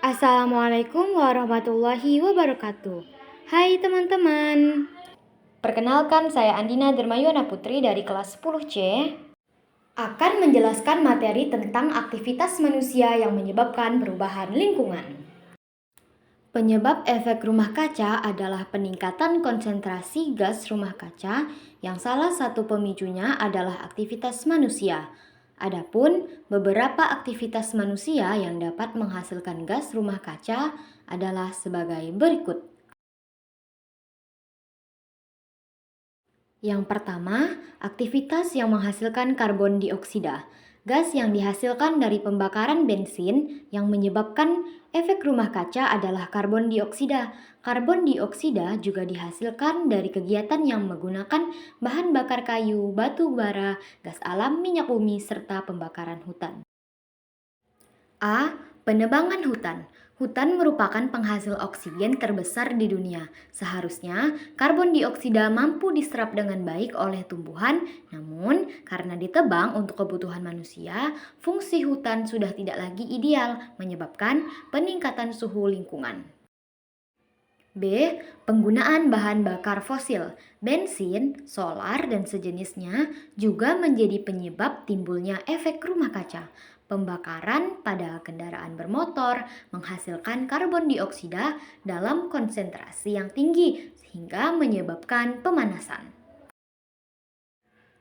Assalamualaikum warahmatullahi wabarakatuh. Hai teman-teman. Perkenalkan saya Andina Dermayona Putri dari kelas 10C akan menjelaskan materi tentang aktivitas manusia yang menyebabkan perubahan lingkungan. Penyebab efek rumah kaca adalah peningkatan konsentrasi gas rumah kaca yang salah satu pemicunya adalah aktivitas manusia. Adapun beberapa aktivitas manusia yang dapat menghasilkan gas rumah kaca adalah sebagai berikut. Yang pertama, aktivitas yang menghasilkan karbon dioksida. Gas yang dihasilkan dari pembakaran bensin yang menyebabkan efek rumah kaca adalah karbon dioksida. Karbon dioksida juga dihasilkan dari kegiatan yang menggunakan bahan bakar kayu, batu bara, gas alam, minyak bumi, serta pembakaran hutan. A. Penebangan hutan. Hutan merupakan penghasil oksigen terbesar di dunia. Seharusnya karbon dioksida mampu diserap dengan baik oleh tumbuhan, namun karena ditebang untuk kebutuhan manusia, fungsi hutan sudah tidak lagi ideal, menyebabkan peningkatan suhu lingkungan. B. Penggunaan bahan bakar fosil. Bensin, solar, dan sejenisnya juga menjadi penyebab timbulnya efek rumah kaca. Pembakaran pada kendaraan bermotor menghasilkan karbon dioksida dalam konsentrasi yang tinggi sehingga menyebabkan pemanasan.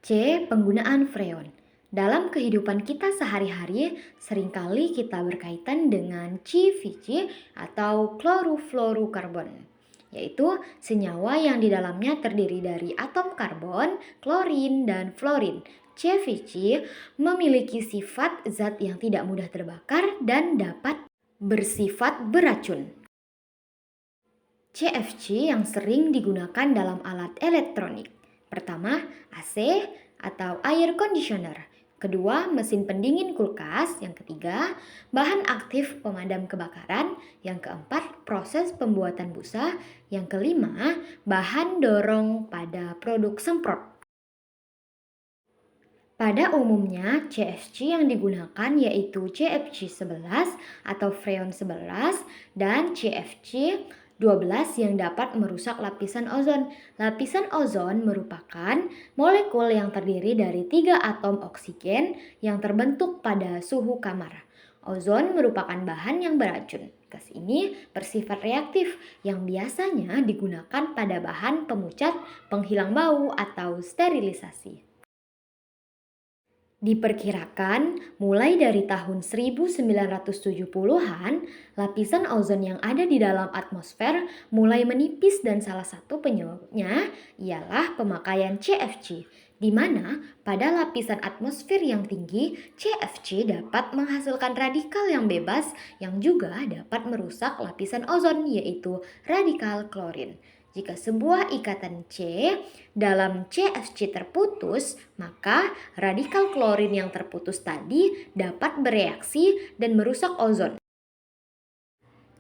C. Penggunaan freon. Dalam kehidupan kita sehari-hari, seringkali kita berkaitan dengan CVC atau klorofluorokarbon, yaitu senyawa yang di dalamnya terdiri dari atom karbon, klorin, dan fluorin. CVC memiliki sifat zat yang tidak mudah terbakar dan dapat bersifat beracun. CFC yang sering digunakan dalam alat elektronik. Pertama, AC atau air conditioner. Kedua, mesin pendingin kulkas. Yang ketiga, bahan aktif pemadam kebakaran. Yang keempat, proses pembuatan busa. Yang kelima, bahan dorong pada produk semprot. Pada umumnya, CFC yang digunakan yaitu CFC 11 atau freon 11 dan CFC 12 yang dapat merusak lapisan ozon. Lapisan ozon merupakan molekul yang terdiri dari 3 atom oksigen yang terbentuk pada suhu kamar. Ozon merupakan bahan yang beracun. Gas ini bersifat reaktif yang biasanya digunakan pada bahan pemucat, penghilang bau, atau sterilisasi. Diperkirakan mulai dari tahun 1970-an, lapisan ozon yang ada di dalam atmosfer mulai menipis dan salah satu penyebabnya ialah pemakaian CFC, di mana pada lapisan atmosfer yang tinggi, CFC dapat menghasilkan radikal yang bebas yang juga dapat merusak lapisan ozon yaitu radikal klorin. Jika sebuah ikatan C dalam CFC terputus, maka radikal klorin yang terputus tadi dapat bereaksi dan merusak ozon.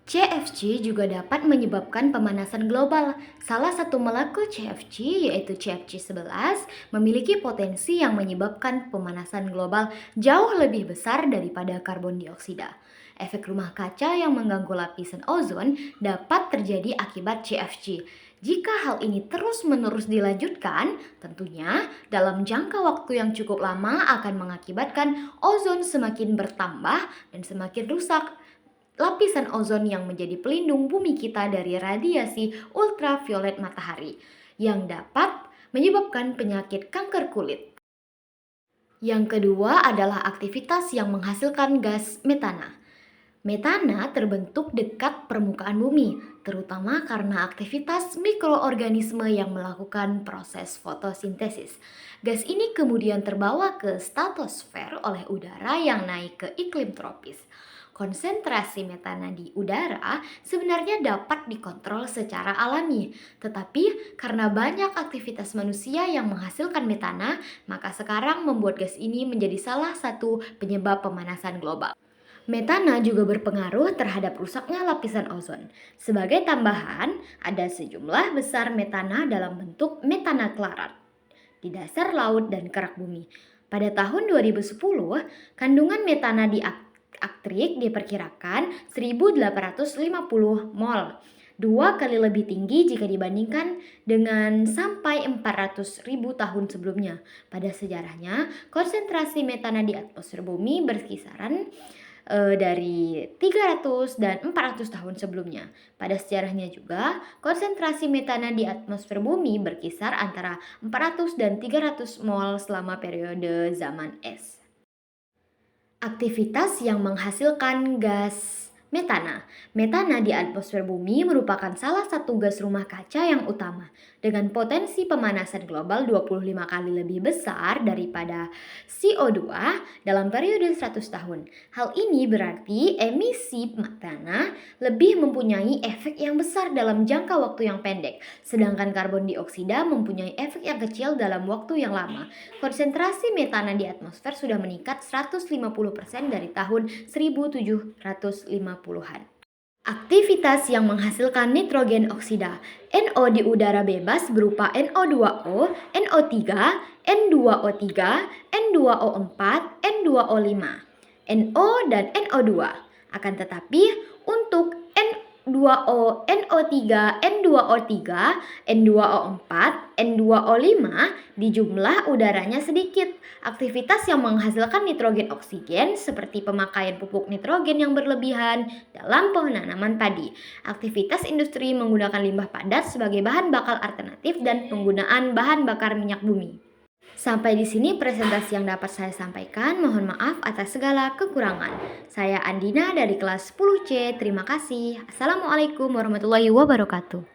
CFC juga dapat menyebabkan pemanasan global. Salah satu molekul CFC yaitu CFC 11 memiliki potensi yang menyebabkan pemanasan global jauh lebih besar daripada karbon dioksida. Efek rumah kaca yang mengganggu lapisan ozon dapat terjadi akibat CFC. Jika hal ini terus-menerus dilanjutkan, tentunya dalam jangka waktu yang cukup lama akan mengakibatkan ozon semakin bertambah dan semakin rusak. Lapisan ozon yang menjadi pelindung bumi kita dari radiasi ultraviolet matahari yang dapat menyebabkan penyakit kanker kulit. Yang kedua adalah aktivitas yang menghasilkan gas metana. Metana terbentuk dekat permukaan bumi, terutama karena aktivitas mikroorganisme yang melakukan proses fotosintesis. Gas ini kemudian terbawa ke stratosfer oleh udara yang naik ke iklim tropis. Konsentrasi metana di udara sebenarnya dapat dikontrol secara alami, tetapi karena banyak aktivitas manusia yang menghasilkan metana, maka sekarang membuat gas ini menjadi salah satu penyebab pemanasan global. Metana juga berpengaruh terhadap rusaknya lapisan ozon. Sebagai tambahan, ada sejumlah besar metana dalam bentuk metana klarat di dasar laut dan kerak bumi. Pada tahun 2010, kandungan metana di Arctic diperkirakan 1850 mol, 2 kali lebih tinggi jika dibandingkan dengan sampai 400.000 tahun sebelumnya. Pada sejarahnya, konsentrasi metana di atmosfer bumi berkisaran dari 300 dan 400 tahun sebelumnya. Pada sejarahnya juga, konsentrasi metana di atmosfer bumi berkisar antara 400 dan 300 mol selama periode zaman es. Aktivitas yang menghasilkan gas metana. Metana di atmosfer bumi merupakan salah satu gas rumah kaca yang utama dengan potensi pemanasan global 25 kali lebih besar daripada CO2 dalam periode 100 tahun. Hal ini berarti emisi metana lebih mempunyai efek yang besar dalam jangka waktu yang pendek, sedangkan karbon dioksida mempunyai efek yang kecil dalam waktu yang lama. Konsentrasi metana di atmosfer sudah meningkat 150% dari tahun 1750-an. Aktivitas yang menghasilkan nitrogen oksida. NO di udara bebas berupa NO2O, NO3, N2O3, N2O4, N2O5, NO dan NO2. Akan tetapi untuk N2O, NO3, N2O3, N2O4, N2O5 di jumlah udaranya sedikit. Aktivitas yang menghasilkan nitrogen oksigen seperti pemakaian pupuk nitrogen yang berlebihan dalam penanaman padi. Aktivitas industri menggunakan limbah padat sebagai bahan bakar alternatif dan penggunaan bahan bakar minyak bumi. Sampai di sini presentasi yang dapat saya sampaikan. Mohon maaf atas segala kekurangan. Saya Andina dari kelas 10C. Terima kasih. Assalamualaikum warahmatullahi wabarakatuh.